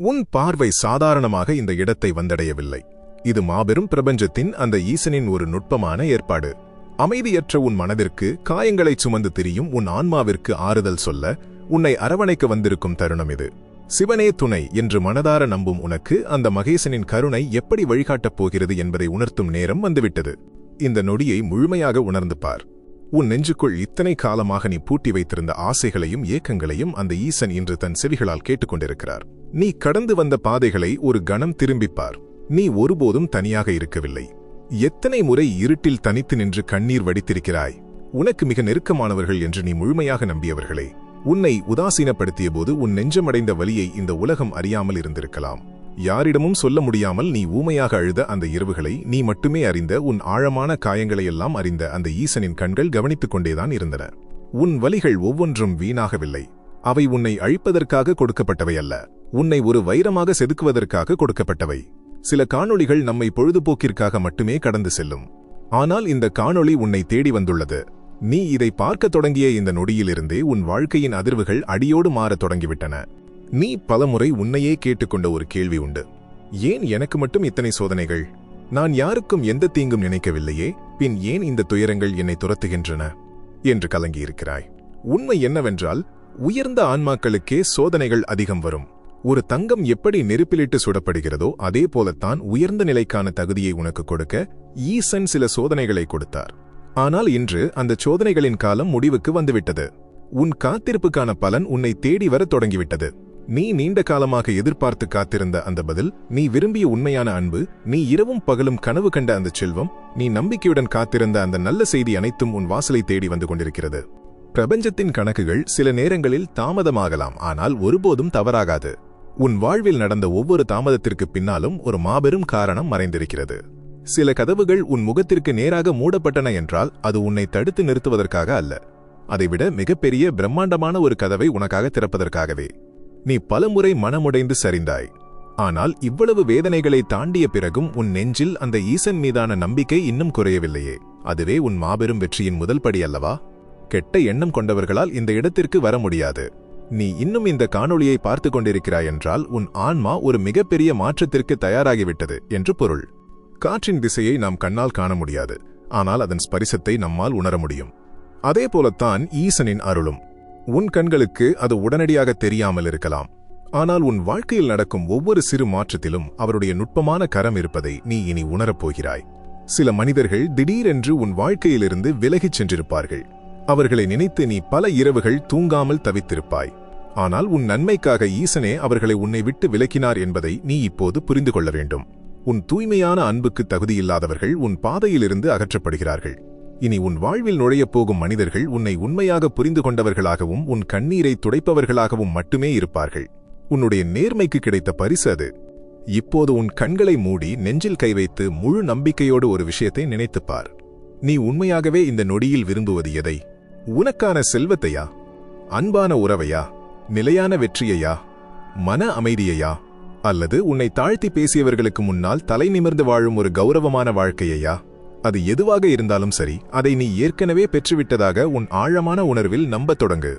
உன் பார்வை சாதாரணமாக இந்த இடத்தை வந்தடையவில்லை. இது மாபெரும் பிரபஞ்சத்தின் அந்த ஈசனின் ஒரு நுட்பமான ஏற்பாடு. அமைதியற்ற உன் மனதிற்கு காயங்களைச் சுமந்து திரியும் உன் ஆன்மாவிற்கு ஆறுதல் சொல்ல உன்னை அரவணைக்க வந்திருக்கும் தருணம் இது. சிவனே துணை என்று மனதார நம்பும் உனக்கு அந்த மகேசனின் கருணை எப்படி வழிகாட்டப் போகிறது என்பதை உணர்த்தும் நேரம் வந்துவிட்டது. இந்த நொடியை முழுமையாக உணர்ந்து பார். உன் நெஞ்சுக்குள் இத்தனை காலமாக நீ பூட்டி வைத்திருந்த ஆசைகளையும் ஏக்கங்களையும் அந்த ஈசன் இன்று தன் செவிகளால் கேட்டுக்கொண்டிருக்கிறார். நீ கடந்து வந்த பாதைகளை ஒரு கணம் திரும்பிப்பார். நீ ஒருபோதும் தனியாக இருக்கவில்லை. எத்தனை முறை இருட்டில் தனித்து நின்று கண்ணீர் வடித்திருக்கிறாய். உனக்கு மிக நெருக்கமானவர்கள் என்று நீ முழுமையாக நம்பியவர்களே உன்னை உதாசீனப்படுத்திய போது உன் நெஞ்சமடைந்த வலியை இந்த உலகம் அறியாமல் இருந்திருக்கலாம். யாரிடமும் சொல்ல முடியாமல் நீ ஊமையாக அழுத அந்த இரவுகளை நீ மட்டுமே அறிந்த உன் ஆழமான காயங்களையெல்லாம் அறிந்த அந்த ஈசனின் கண்கள் கவனித்துக் கொண்டேதான் இருந்தன. உன் வலிகள் ஒவ்வொன்றும் வீணாகவில்லை. அவை உன்னை அழிப்பதற்காக கொடுக்கப்பட்டவை அல்ல, உன்னை ஒரு வைரமாக செதுக்குவதற்காக கொடுக்கப்பட்டவை. சில காணொளிகள் நம்மை பொழுதுபோக்கிற்காக மட்டுமே கடந்து செல்லும். ஆனால் இந்த காணொளி உன்னை தேடி வந்துள்ளது. நீ இதை பார்க்கத் தொடங்கிய இந்த நொடியிலிருந்தே உன் வாழ்க்கையின் அதிர்வுகள் அடியோடு மாறத் தொடங்கிவிட்டன. நீ பலமுறை உன்னையே கேட்டுக்கொண்ட ஒரு கேள்வி உண்டு. ஏன் எனக்கு மட்டும் இத்தனை சோதனைகள்? நான் யாருக்கும் எந்த தீங்கும் நினைக்கவில்லையே, பின் ஏன் இந்த துயரங்கள் என்னை துரத்துகின்றன என்று கலங்கியிருக்கிறாய். உண்மை என்னவென்றால், உயர்ந்த ஆன்மாக்களுக்கே சோதனைகள் அதிகம் வரும். ஒரு தங்கம் எப்படி நெருப்பிலிட்டு சுடப்படுகிறதோ அதே போலத்தான் உயர்ந்த நிலைக்கான தகுதியை உனக்கு கொடுக்க ஈசன் சில சோதனைகளை கொடுத்தார். ஆனால் இன்று அந்த சோதனைகளின் காலம் முடிவுக்கு வந்துவிட்டது. உன் காத்திருப்புக்கான பலன் உன்னை தேடி வரத் தொடங்கிவிட்டது. நீ நீண்ட காலமாக எதிர்பார்த்து காத்திருந்த அந்த பதில், நீ விரும்பிய உண்மையான அன்பு, நீ இரவும் பகலும் கனவு கண்ட அந்த செல்வம், நீ நம்பிக்கையுடன் காத்திருந்த அந்த நல்ல செய்தி அனைத்தும் உன் வாசலை தேடி வந்து கொண்டிருக்கிறது. பிரபஞ்சத்தின் கணக்குகள் சில நேரங்களில் தாமதமாகலாம், ஆனால் ஒருபோதும் தவறாகாது. உன் வாழ்வில் நடந்த ஒவ்வொரு தாமதத்திற்கு பின்னாலும் ஒரு மாபெரும் காரணம் மறைந்திருக்கிறது. சில கதவுகள் உன் முகத்திற்கு நேராக மூடப்பட்டன என்றால் அது உன்னை தடுத்து நிறுத்துவதற்காக அல்ல, அதைவிட மிகப்பெரிய பிரம்மாண்டமான ஒரு கதவை உனக்காக திறப்பதற்காகவே. நீ பலமுறை மனமுடைந்து சரிந்தாய். ஆனால் இவ்வளவு வேதனைகளை தாண்டிய பிறகும் உன் நெஞ்சில் அந்த ஈசன் மீதான நம்பிக்கை இன்னும் குறையவில்லையே. அதுவே உன் மாபெரும் வெற்றியின் முதல் படி அல்லவா? கெட்ட எண்ணம் கொண்டவர்களால் இந்த இடத்திற்கு வர முடியாது. நீ இன்னும் இந்த காணொளியை பார்த்து கொண்டிருக்கிறாய் என்றால் உன் ஆன்மா ஒரு மிகப்பெரிய மாற்றத்திற்கு தயாராகிவிட்டது என்று பொருள். காற்றின் திசையை நாம் கண்ணால் காண முடியாது, ஆனால் அதன் ஸ்பரிசத்தை நம்மால் உணர முடியும். அதே போலத்தான் ஈசனின் அருளும். உன் கண்களுக்கு அது உடனடியாக தெரியாமல் இருக்கலாம், ஆனால் உன் வாழ்க்கையில் நடக்கும் ஒவ்வொரு சிறு மாற்றத்திலும் அவருடைய நுட்பமான கரம் இருப்பதை நீ இனி உணரப்போகிறாய். சில மனிதர்கள் திடீரென்று உன் வாழ்க்கையிலிருந்து விலகிச் சென்றிருப்பார்கள். அவர்களை நினைத்து நீ பல இரவுகள் தூங்காமல் தவித்திருப்பாய். ஆனால் உன் நன்மைக்காக ஈசனே அவர்களை உன்னை விட்டு விலக்கினார் என்பதை நீ இப்போது புரிந்து கொள்ள வேண்டும். உன் தூய்மையான அன்புக்கு தகுதியில்லாதவர்கள் உன் பாதையிலிருந்து அகற்றப்படுகிறார்கள். இனி உன் வாழ்வில் நுழையப் போகும் மனிதர்கள் உன்னை உண்மையாக புரிந்து கொண்டவர்களாகவும் உன் கண்ணீரை துடைப்பவர்களாகவும் மட்டுமே இருப்பார்கள். உன்னுடைய நேர்மைக்கு கிடைத்த பரிசு அது. இப்போது உன் கண்களை மூடி நெஞ்சில் கை வைத்து முழு நம்பிக்கையோடு ஒரு விஷயத்தை நினைத்துப்பார். நீ உண்மையாகவே இந்த நொடியில் விரும்புவது எதை? உனக்கான செல்வத்தையா? அன்பான உறவையா? நிலையான வெற்றியையா? மன அமைதியையா? அல்லது உன்னை தாழ்த்தி பேசியவர்களுக்கு முன்னால் தலை நிமிர்ந்து வாழும் ஒரு கௌரவமான வாழ்க்கையையா? அது எதுவாக இருந்தாலும் சரி, அதை நீ ஏற்கனவே பெற்றுவிட்டதாக உன் ஆழமான உணர்வில் நம்பத் தொடங்கு.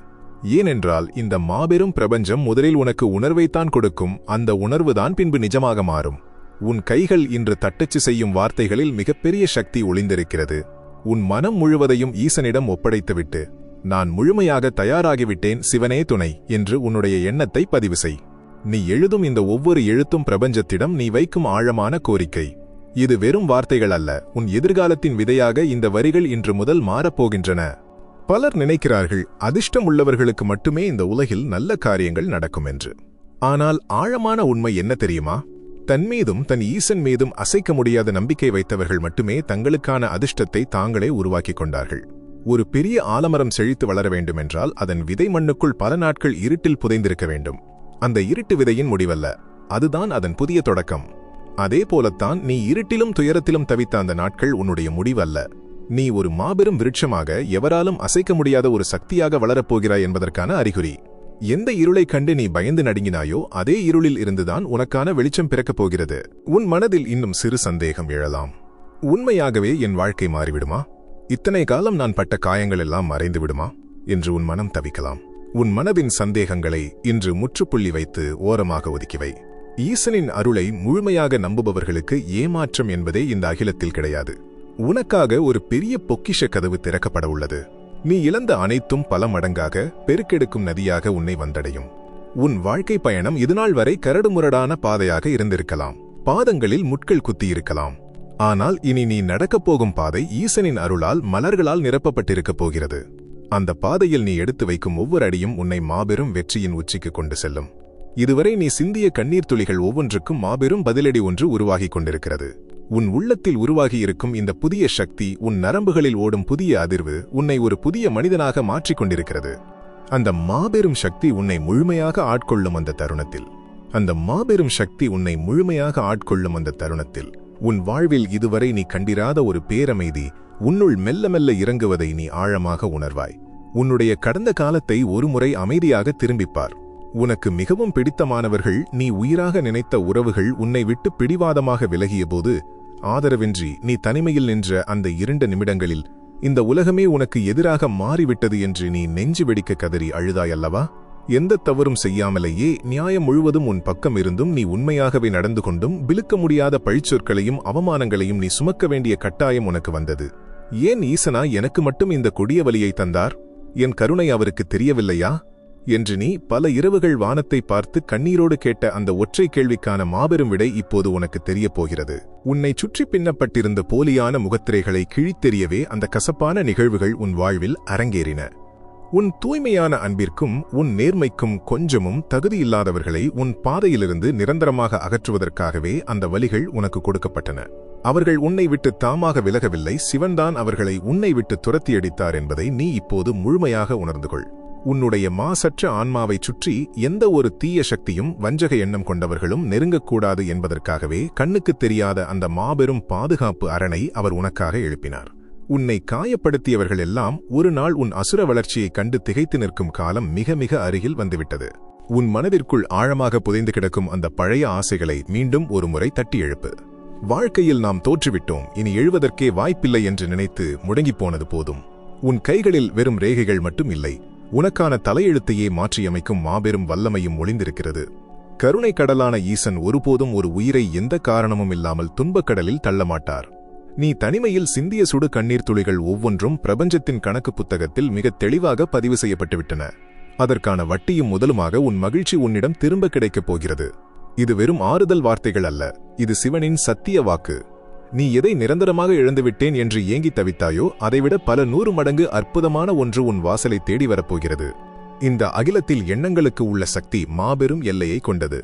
ஏனென்றால் இந்த மாபெரும் பிரபஞ்சம் முதலில் உனக்கு உணர்வைத்தான் கொடுக்கும். அந்த உணர்வுதான் பின்பு நிஜமாக மாறும். உன் கைகள் இன்று தட்டச்சு செய்யும் வார்த்தைகளில் மிகப்பெரிய சக்தி ஒளிந்திருக்கிறது. உன் மனம் முழுவதையும் ஈசனிடம் ஒப்படைத்துவிட்டு, நான் முழுமையாக தயாராகிவிட்டேன், சிவனே துணை என்று உன்னுடைய எண்ணத்தை பதிவு செய். நீ எழுதும் இந்த ஒவ்வொரு எழுத்தும் பிரபஞ்சத்திடம் நீ வைக்கும் ஆழமான கோரிக்கை. இது வெறும் வார்த்தைகள் அல்ல, உன் எதிர்காலத்தின் விதையாக இந்த வரிகள் இன்று முதல் மாறப்போகின்றன. பலர் நினைக்கிறார்கள் அதிர்ஷ்டம் உள்ளவர்களுக்கு மட்டுமே இந்த உலகில் நல்ல காரியங்கள் நடக்கும் என்று. ஆனால் ஆழமான உண்மை என்ன தெரியுமா? தன் மீதும் தன் ஈசன் மீதும் அசைக்க முடியாத நம்பிக்கை வைத்தவர்கள் மட்டுமே தங்களுக்கான அதிர்ஷ்டத்தை தாங்களே உருவாக்கிக் கொண்டார்கள். ஒரு பெரிய ஆலமரம் செழித்து வளர வேண்டுமென்றால் அதன் விதை மண்ணுக்குள் பல நாட்கள் இருட்டில் புதைந்திருக்க வேண்டும். அந்த இருட்டு விதையின் முடிவல்ல, அதுதான் அதன் புதிய தொடக்கம். அதே போலத்தான் நீ இருட்டிலும் துயரத்திலும் தவித்த அந்த நாட்கள் உன்னுடைய முடிவல்ல. நீ ஒரு மாபெரும் விருட்சமாக, எவராலும் அசைக்க முடியாத ஒரு சக்தியாக வளரப்போகிறாய் என்பதற்கான அறிகுறி. எந்த இருளை கண்டு நீ பயந்து நடுங்கினாயோ அதே இருளில் இருந்துதான் உனக்கான வெளிச்சம் பிறக்கப் போகிறது. உன் மனதில் இன்னும் சிறு சந்தேகம் எழலாம். உண்மையாகவே என் வாழ்க்கை மாறிவிடுமா? இத்தனை காலம் நான் பட்ட காயங்கள் எல்லாம் மறைந்து விடுமா என்று உன் மனம் தவிக்கலாம். உன் மனதின் சந்தேகங்களை இன்று முற்றுப்புள்ளி வைத்து ஓரமாக ஒதுக்கிவை. ஈசனின் அருளை முழுமையாக நம்புபவர்களுக்கு ஏமாற்றம் என்பதே இந்த அகிலத்தில் கிடையாது. உனக்காக ஒரு பெரிய பொக்கிஷ கதவு திறக்கப்பட உள்ளது. நீ இழந்த அனைத்தும் பல மடங்காக பெருக்கெடுக்கும் நதியாக உன்னை வந்தடையும். உன் வாழ்க்கை பயணம் இதுநாள் வரை கரடுமுரடான பாதையாக இருந்திருக்கலாம். பாதங்களில் முட்கள் குத்தியிருக்கலாம். ஆனால் இனி நீ நடக்கப் போகும் பாதை ஈசனின் அருளால் மலர்களால் நிரப்பப்பட்டிருக்கப் போகிறது. அந்த பாதையில் நீ எடுத்து வைக்கும் ஒவ்வொரு அடியும் உன்னை மாபெரும் வெற்றியின் உச்சிக்கு கொண்டு செல்லும். இதுவரை நீ சிந்திய கண்ணீர் துளிகள் ஒவ்வொன்றுக்கும் மாபெரும் பதிலடி ஒன்று உருவாகிக் கொண்டிருக்கிறது. உன் உள்ளத்தில் உருவாகியிருக்கும் இந்த புதிய சக்தி, உன் நரம்புகளில் ஓடும் புதிய அதிர்வு உன்னை ஒரு புதிய மனிதனாக மாற்றிக் கொண்டிருக்கிறது. அந்த மாபெரும் சக்தி உன்னை முழுமையாக ஆட்கொள்ளும் அந்த தருணத்தில் உன் வாழ்வில் இதுவரை நீ கண்டிராத ஒரு பேரமைதி உன்னுள் மெல்ல மெல்ல இறங்குவதை நீ ஆழமாக உணர்வாய். உன்னுடைய கடந்த காலத்தை ஒருமுறை அமைதியாக திரும்பிப்பார். உனக்கு மிகவும் பிடித்தமானவர்கள், நீ உயிராக நினைத்த உறவுகள் உன்னை விட்டு பிடிவாதமாக விலகியபோது, ஆதரவின்றி நீ தனிமையில் நின்ற அந்த 2 நிமிடங்களில் இந்த உலகமே உனக்கு எதிராக மாறிவிட்டது என்று நீ நெஞ்சு வெடிக்க கதறி அழுதாயல்லவா? எந்த தவறும் செய்யாமலேயே நியாயம் முழுவதும் உன் பக்கம் இருந்தும் நீ உண்மையாகவே நடந்து கொண்டும் விழுக்க முடியாத பழிச்சொற்களையும் அவமானங்களையும் நீ சுமக்க வேண்டிய கட்டாயம் உனக்கு வந்தது. ஏன் ஈசனா எனக்கு மட்டும் இந்த கொடிய வலியை தந்தார்? என் கருணை அவருக்கு தெரியவில்லையா என்று நீ பல இரவுகள் வானத்தை பார்த்து கண்ணீரோடு கேட்ட அந்த ஒற்றை கேள்விக்கான மாபெரும் விடை இப்போது உனக்கு தெரியப் போகிறது. உன்னை சுற்றி பின்னப்பட்டிருந்த போலியான முகத்திரைகளை கிழித்தெறியவே அந்த கசப்பான நிகழ்வுகள் உன் வாழ்வில் அரங்கேறின. உன் தூய்மையான அன்பிற்கும் உன் நேர்மைக்கும் கொஞ்சமும் தகுதியில்லாதவர்களை உன் பாதையிலிருந்து நிரந்தரமாக அகற்றுவதற்காகவே அந்த வலிகள் உனக்கு கொடுக்கப்பட்டன. அவர்கள் உன்னை விட்டு தாமாக விலகவில்லை, சிவன்தான் அவர்களை உன்னை விட்டு துரத்தியடித்தார் என்பதை நீ இப்போது முழுமையாக உணர்ந்து கொள். உன்னுடைய மாசற்ற ஆன்மாவைச் சுற்றி எந்த ஒரு தீய சக்தியும் வஞ்சக எண்ணம் கொண்டவர்களும் நெருங்கக்கூடாது என்பதற்காகவே கண்ணுக்குத் தெரியாத அந்த மாபெரும் பாதுகாப்பு அரணை அவர் உனக்காக எழுப்பினார். உன்னை காயப்படுத்தியவர்கள் எல்லாம் ஒரு நாள் உன் அசுர வளர்ச்சியைக் கண்டு திகைத்து நிற்கும் காலம் மிக மிக அருகில் வந்துவிட்டது. உன் மனதிற்குள் ஆழமாக புதைந்து கிடக்கும் அந்த பழைய ஆசைகளை மீண்டும் ஒரு முறை தட்டி எழுப்பு. வாழ்க்கையில் நாம் தோற்றுவிட்டோம், இனி எழுவதற்கே வாய்ப்பில்லை என்று நினைத்து முடங்கிப்போனது போதும். உன் கைகளில் வெறும் ரேகைகள் மட்டும் இல்லை, உனக்கான தலையெழுத்தையே மாற்றியமைக்கும் மாபெரும் வல்லமையும் ஒளிந்திருக்கிறது. கருணை கடலான ஈசன் ஒருபோதும் ஒரு உயிரை எந்த காரணமும் இல்லாமல் துன்பக்கடலில் தள்ளமாட்டார். நீ தனிமையில் சிந்திய சுடு கண்ணீர் துளிகள் ஒவ்வொன்றும் பிரபஞ்சத்தின் கணக்கு புத்தகத்தில் மிக தெளிவாக பதிவு செய்யப்பட்டுவிட்டன. அதற்கான வட்டியும் முதலுமாக உன் மகிழ்ச்சி உன்னிடம் திரும்ப கிடைக்கப் போகிறது. இது வெறும் ஆறுதல் வார்த்தைகள் அல்ல, இது சிவனின் சத்திய வாக்கு. நீ எதை நிரந்தரமாக இழந்துவிட்டேன் என்று ஏங்கி தவித்தாயோ அதைவிட பல 100 மடங்கு அற்புதமான ஒன்று உன் வாசலை தேடி வரப்போகிறது. இந்த அகிலத்தில் எண்ணங்களுக்கு உள்ள சக்தி மாபெரும் எல்லையை கொண்டது.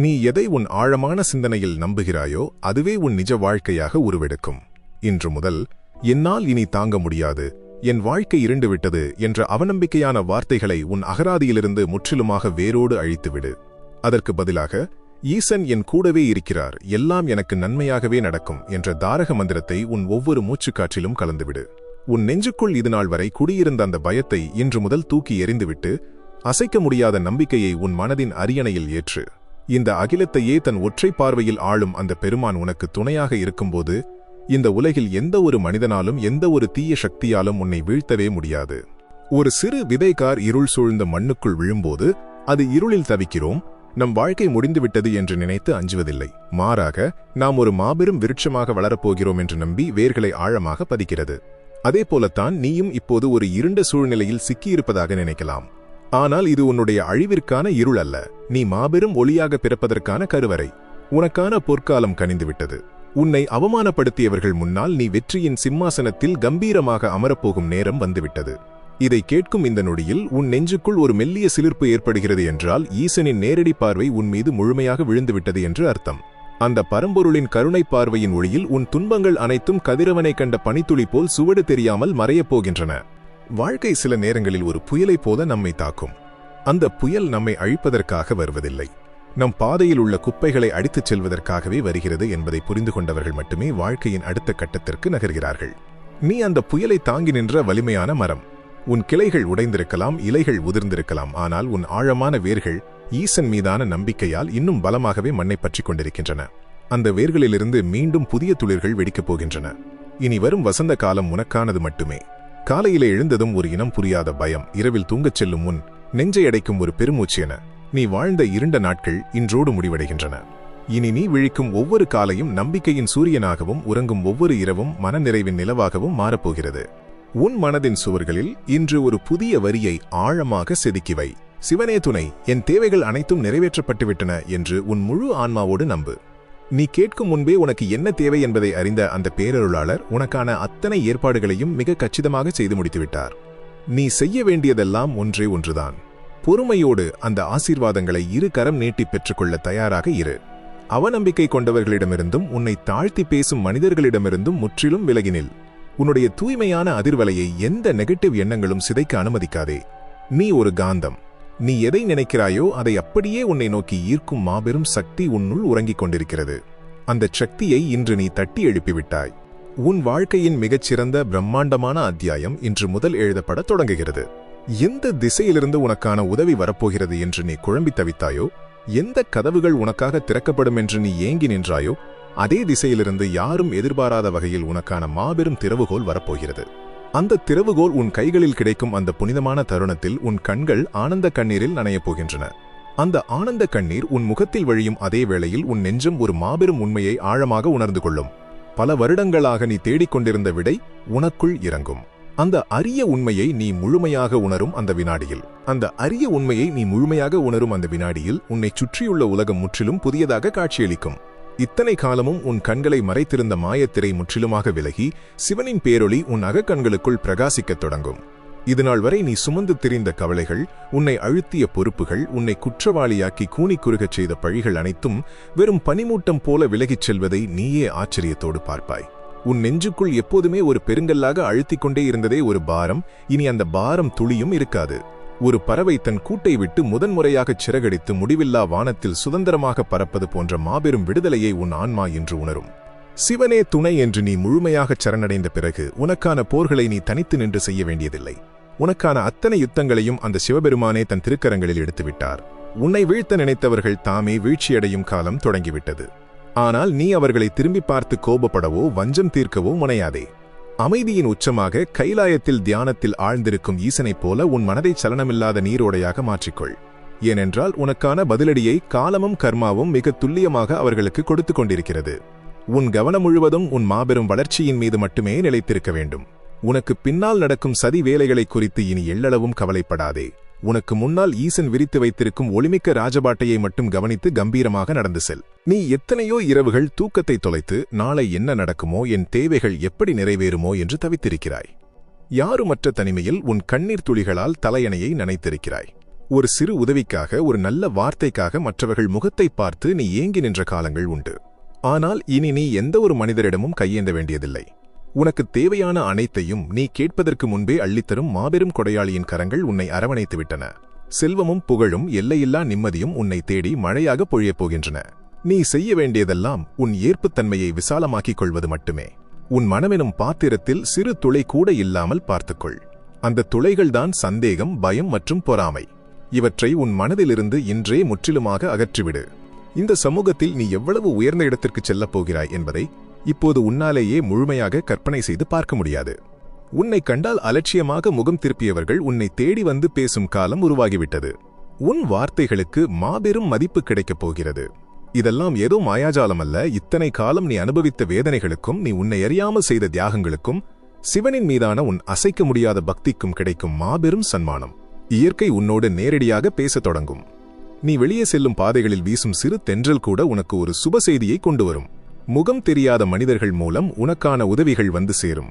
நீ எதை உன் ஆழமான சிந்தனையில் நம்புகிறாயோ அதுவே உன் நிஜ வாழ்க்கையாக உருவெடுக்கும். இன்று முதல் என்னால் இனி தாங்க முடியாது, என் வாழ்க்கை இருண்டுவிட்டது என்ற அவநம்பிக்கையான வார்த்தைகளை உன் அகராதியிலிருந்து முற்றிலுமாக வேரோடு அழித்துவிடு. அதற்கு பதிலாக ஈசன் என் கூடவே இருக்கிறார், எல்லாம் எனக்கு நன்மையாகவே நடக்கும் என்ற தாரக மந்திரத்தை உன் ஒவ்வொரு மூச்சுக்காற்றிலும் கலந்துவிடு. உன் நெஞ்சுக்குள் இதுநாள் வரை குடியிருந்த அந்த பயத்தை இன்று முதல் தூக்கி எறிந்துவிட்டு அசைக்க முடியாத நம்பிக்கையை உன் மனதின் அரியணையில் ஏற்று. இந்த அகிலத்தையே தன் ஒற்றை பார்வையில் ஆளும் அந்த பெருமான் உனக்கு துணையாக இருக்கும்போது இந்த உலகில் எந்த ஒரு மனிதனாலும் எந்த ஒரு தீய சக்தியாலும் உன்னை வீழ்த்தவே முடியாது. ஒரு சிறு விதைக்கார் இருள் சூழ்ந்த மண்ணுக்குள் விழும்போது அது இருளில் தவிக்கிறோம், நம் வாழ்க்கை முடிந்துவிட்டது என்று நினைத்து அஞ்சுவதில்லை. மாறாக நாம் ஒரு மாபெரும் விருட்சமாக வளரப்போகிறோம் என்று நம்பி வேர்களை ஆழமாக பதிக்கிறது. அதே போலத்தான் நீயும் இப்போது ஒரு இருண்ட சூழ்நிலையில் சிக்கியிருப்பதாக நினைக்கலாம். ஆனால் இது உன்னுடைய அழிவிற்கான இருள் அல்ல, நீ மாபெரும் ஒளியாக பிறப்பதற்கான கருவறை. உனக்கான பொற்காலம் கனிந்துவிட்டது. உன்னை அவமானப்படுத்தியவர்கள் முன்னால் நீ வெற்றியின் சிம்மாசனத்தில் கம்பீரமாக அமரப்போகும் நேரம் வந்துவிட்டது. இதை கேட்கும் இந்த நொடியில் உன் நெஞ்சுக்குள் ஒரு மெல்லிய சிலிர்ப்பு ஏற்படுகிறது என்றால் ஈசனின் நேரடி பார்வை உன் மீது முழுமையாக விழுந்துவிட்டது என்று அர்த்தம். அந்த பரம்பொருளின் கருணை பார்வையின் ஒளியில் உன் துன்பங்கள் அனைத்தும் கதிரவனை கண்ட பனித்துளி போல் சுவடு தெரியாமல் மறையப் போகின்றன. வாழ்க்கை சில நேரங்களில் ஒரு புயலை போல நம்மை தாக்கும். அந்த புயல் நம்மை அழிப்பதற்காக வருவதில்லை, நம் பாதையில் உள்ள குப்பைகளை அடித்துச் செல்வதற்காகவே வருகிறது என்பதை புரிந்து கொண்டவர்கள் மட்டுமே வாழ்க்கையின் அடுத்த கட்டத்திற்கு நகர்கிறார்கள். நீ அந்த புயலை தாங்கி நின்ற வலிமையான மரம். உன் கிளைகள் உடைந்திருக்கலாம், இலைகள் உதிர்ந்திருக்கலாம், ஆனால் உன் ஆழமான வேர்கள் ஈசன் மீதான நம்பிக்கையால் இன்னும் பலமாகவே மண்ணை பற்றிக் கொண்டிருக்கின்றன. அந்த வேர்களிலிருந்து மீண்டும் புதிய துளிர்கள் வெடிக்கப் போகின்றன. இனி வரும் வசந்த காலம் உனக்கானது மட்டுமே. காலையிலே எழுந்ததும் ஒரு இனம் புரியாத பயம், இரவில் தூங்கச் செல்லும் முன் நெஞ்சை அடைக்கும் ஒரு பெருமூச்சு என நீ வாழ்ந்த இருண்ட நாட்கள் இன்றோடு முடிவடைகின்றன. இனி நீ விழிக்கும் ஒவ்வொரு காலையும் நம்பிக்கையின் சூரியனாகவும் உறங்கும் ஒவ்வொரு இரவும் மனநிறைவின் நிலவாகவும் மாறப்போகிறது. உன் மனதின் சுவர்களில் இன்று ஒரு புதிய வரியை ஆழமாக செதுக்கிவை. சிவனே துணை, என் தேவைகள் அனைத்தும் நிறைவேற்றப்பட்டுவிட்டன என்று உன் முழு ஆன்மாவோடு நம்பு. நீ கேட்கும் முன்பே உனக்கு என்ன தேவை என்பதை அறிந்த அந்த பேரருளாளர் உனக்கான அத்தனை ஏற்பாடுகளையும் மிக கச்சிதமாக செய்து முடித்துவிட்டார். நீ செய்ய வேண்டியதெல்லாம் ஒன்றே ஒன்றுதான். பொறுமையோடு அந்த ஆசீர்வாதங்களை இரு கரம் நீட்டி பெற்றுக்கொள்ள தயாராக இரு. அவநம்பிக்கை கொண்டவர்களிடமிருந்தும் உன்னை தாழ்த்தி பேசும் மனிதர்களிடமிருந்தும் முற்றிலும் விலகினில். உன்னுடைய தூய்மையான அதிர்வலையை எந்த நெகட்டிவ் எண்ணங்களும் சிதைக்க அனுமதிக்காதே. நீ ஒரு காந்தம். நீ எதை நினைக்கிறாயோ அதை அப்படியே உன்னை நோக்கி ஈர்க்கும் மாபெரும் சக்தி உன்னுள் உறங்கிக் கொண்டிருக்கிறது. அந்த சக்தியை இன்று நீ தட்டி எழுப்பிவிட்டாய். உன் வாழ்க்கையின் மிகச்சிறந்த பிரம்மாண்டமான அத்தியாயம் இன்று முதல் எழுதப்பட தொடங்குகிறது. எந்த திசையிலிருந்து உனக்கான உதவி வரப்போகிறது என்று நீ குழம்பி தவித்தாயோ, எந்த கதவுகள் உனக்காக திறக்கப்படும் என்று நீ ஏங்கி நின்றாயோ, அதே திசையிலிருந்து யாரும் எதிர்பாராத வகையில் உனக்கான மாபெரும் திறவுகோல் வரப்போகிறது. அந்த திறவுகோல் உன் கைகளில் கிடைக்கும் அந்த புனிதமான தருணத்தில் உன் கண்கள் ஆனந்த கண்ணீரில் நனையப் போகின்றன. அந்த ஆனந்த கண்ணீர் உன் முகத்தில் வழியும் அதே வேளையில் உன் நெஞ்சம் ஒரு மாபெரும் உண்மையை ஆழமாக உணர்ந்து கொள்ளும். பல வருடங்களாக நீ தேடிக்கொண்டிருந்த விடை உனக்குள் இறங்கும். அந்த அரிய உண்மையை நீ முழுமையாக உணரும் அந்த வினாடியில் உன்னை சுற்றியுள்ள உலகம் முற்றிலும் புதியதாக காட்சியளிக்கும். இத்தனை காலமும் உன் கண்களை மறைத்திருந்த மாயத்திரை முற்றிலுமாக விலகி சிவனின் பேரொளி உன் அகக்கண்களுக்குள் பிரகாசிக்கத் தொடங்கும். இதுநாள் வரை நீ சுமந்து திரிந்த கவலைகள், உன்னை அழுத்திய பொறுப்புகள், உன்னை குற்றவாளியாக்கி கூனிக்குறுகச் செய்த பழிகள் அனைத்தும் வெறும் பனிமூட்டம் போல விலகிச் செல்வதை நீயே ஆச்சரியத்தோடு பார்ப்பாய். உன் நெஞ்சுக்குள் எப்போதுமே ஒரு பெருங்கல்லாக அழுத்திக் கொண்டே இருந்ததே ஒரு பாரம், இனி அந்த பாரம் துளியும் இருக்காது. ஒரு பறவை தன் கூட்டை விட்டு முதன்முறையாகச் சிறகடித்து முடிவில்லா வானத்தில் சுதந்திரமாக பறப்பது போன்ற மாபெரும் விடுதலையை உன் ஆன்மா இன்று உணரும். சிவனே துணை என்று நீ முழுமையாகச் சரணடைந்த பிறகு உனக்கான போர்களை நீ தனித்து நின்று செய்ய வேண்டியதில்லை. உனக்கான அத்தனை யுத்தங்களையும் அந்த சிவபெருமானே தன் திருக்கரங்களில் எடுத்துவிட்டார். உன்னை வீழ்த்த நினைத்தவர்கள் தாமே வீழ்ச்சியடையும் காலம் தொடங்கிவிட்டது. ஆனால் நீ அவர்களை திரும்பி பார்த்து கோபப்படவோ வஞ்சம் தீர்க்கவோ முனையாதே. அமைதியின் உச்சமாக கைலாயத்தில் தியானத்தில் ஆழ்ந்திருக்கும் ஈசனைப் போல உன் மனதை சலனமில்லாத நீரோடையாக மாற்றிக்கொள். ஏனென்றால் உனக்கான பதிலடியை காலமும் கர்மாவும் மிக துல்லியமாக அவர்களுக்கு கொடுத்து கொண்டிருக்கிறது. உன் கவனம் முழுவதும் உன் மாபெரும் வளர்ச்சியின் மீது மட்டுமே நிலைத்திருக்க வேண்டும். உனக்கு பின்னால் நடக்கும் சதி வேலைகளை குறித்து இனி எள்ளளவும் கவலைப்படாதே. உனக்கு முன்னால் ஈசன் விரித்து வைத்திருக்கும் ஒளிமிக்க ராஜபாட்டையை மட்டும் கவனித்து கம்பீரமாக நடந்து செல். நீ எத்தனையோ இரவுகள் தூக்கத்தை தொலைத்து நாளை என்ன நடக்குமோ, என் தேவைகள் எப்படி நிறைவேறுமோ என்று தவித்திருக்கிறாய். யாருமற்ற தனிமையில் உன் கண்ணீர் துளிகளால் தலையணையை நனைத்திருக்கிறாய். ஒரு சிறு உதவிக்காக, ஒரு நல்ல வார்த்தைக்காக மற்றவர்கள் முகத்தை பார்த்து நீ ஏங்கி நின்ற காலங்கள் உண்டு. ஆனால் இனி நீ எந்த ஒரு மனிதரிடமும் கையேந்த வேண்டியதில்லை. உனக்கு தேவையான அனைத்தையும் நீ கேட்பதற்கு முன்பே அள்ளித்தரும் மாபெரும் கொடையாளியின் கரங்கள் உன்னை அரவணைத்துவிட்டன. செல்வமும் புகழும் எல்லையில்லா நிம்மதியும் உன்னை தேடி மழையாக பொழியப் போகின்றன. நீ செய்ய வேண்டியதெல்லாம் உன் ஏற்புத்தன்மையை விசாலமாக்கிக் கொள்வது மட்டுமே. உன் மனமெனும் பாத்திரத்தில் சிறு துளை கூட இல்லாமல் பார்த்துக்கொள். அந்த துளைகள்தான் சந்தேகம், பயம் மற்றும் பொறாமை. இவற்றை உன் மனதிலிருந்து இன்றே முற்றிலுமாக அகற்றிவிடு. இந்த சமூகத்தில் நீ எவ்வளவு உயர்ந்த இடத்திற்கு செல்லப் போகிறாய் என்பதை இப்போது உன்னாலேயே முழுமையாக கற்பனை செய்து பார்க்க முடியாது. உன்னை கண்டால் அலட்சியமாக முகம் திருப்பியவர்கள் உன்னை தேடி வந்து பேசும் காலம் உருவாகிவிட்டது. உன் வார்த்தைகளுக்கு மாபெரும் மதிப்பு கிடைக்கப் போகிறது. இதெல்லாம் ஏதோ மாயாஜாலம் அல்ல. இத்தனை காலம் நீ அனுபவித்த வேதனைகளுக்கும், நீ உன்னை அறியாமல் செய்த தியாகங்களுக்கும், சிவனின் மீதான உன் அசைக்க முடியாத பக்திக்கும் கிடைக்கும் மாபெரும் சன்மானம். இயற்கை உன்னோடு நேரடியாக பேசத் தொடங்கும். நீ வெளியே செல்லும் பாதைகளில் வீசும் சிறு தென்றல் கூட உனக்கு ஒரு சுப செய்தியை கொண்டு வரும். முகம் தெரியாத மனிதர்கள் மூலம் உனக்கான உதவிகள் வந்து சேரும்.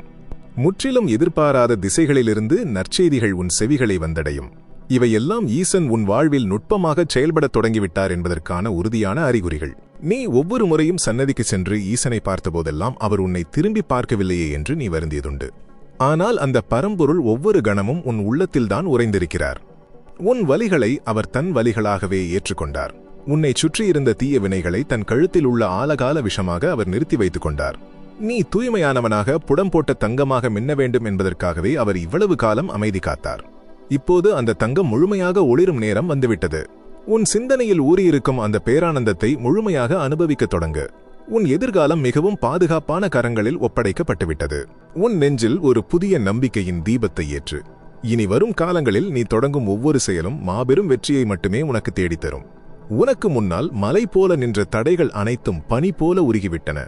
முற்றிலும் எதிர்பாராத திசைகளிலிருந்து நற்செய்திகள் உன் செவிகளை வந்தடையும். இவையெல்லாம் ஈசன் உன் வாழ்வில் நுட்பமாகச் செயல்படத் தொடங்கிவிட்டார் என்பதற்கான உறுதியான அறிகுறிகள். நீ ஒவ்வொரு முறையும் சன்னதிக்கு சென்று ஈசனை பார்த்தபோதெல்லாம் அவர் உன்னை திரும்பி பார்க்கவில்லையே என்று நீ வருந்தியதுண்டு. ஆனால் அந்த பரம்பொருள் ஒவ்வொரு கணமும் உன் உள்ளத்தில்தான் உறைந்திருக்கிறார். உன் வலிகளை அவர் தன் வலிகளாகவே ஏற்றுக்கொண்டார். உன்னை சுற்றியிருந்த தீய வினைகளை தன் கழுத்தில் உள்ள ஆலகால விஷமாக அவர் நிறுத்தி வைத்துக் கொண்டார். நீ தூய்மையானவனாக, புடம் போட்ட தங்கமாக மின்ன வேண்டும் என்பதற்காகவே அவர் இவ்வளவு காலம் அமைதி காத்தார். இப்போது அந்த தங்கம் முழுமையாக ஒளிரும் நேரம் வந்துவிட்டது. உன் சிந்தனையில் ஊறியிருக்கும் அந்த பேரானந்தத்தை முழுமையாக அனுபவிக்கத் தொடங்கு. உன் எதிர்காலம் மிகவும் பாதுகாப்பான கரங்களில் ஒப்படைக்கப்பட்டுவிட்டது. உன் நெஞ்சில் ஒரு புதிய நம்பிக்கையின் தீபத்தை ஏற்று. இனி வரும் காலங்களில் நீ தொடங்கும் ஒவ்வொரு செயலும் மாபெரும் வெற்றியை மட்டுமே உனக்கு தேடித்தரும். உனக்கு முன்னால் மலை போல நின்ற தடைகள் அனைத்தும் பனி போல உருகிவிட்டன.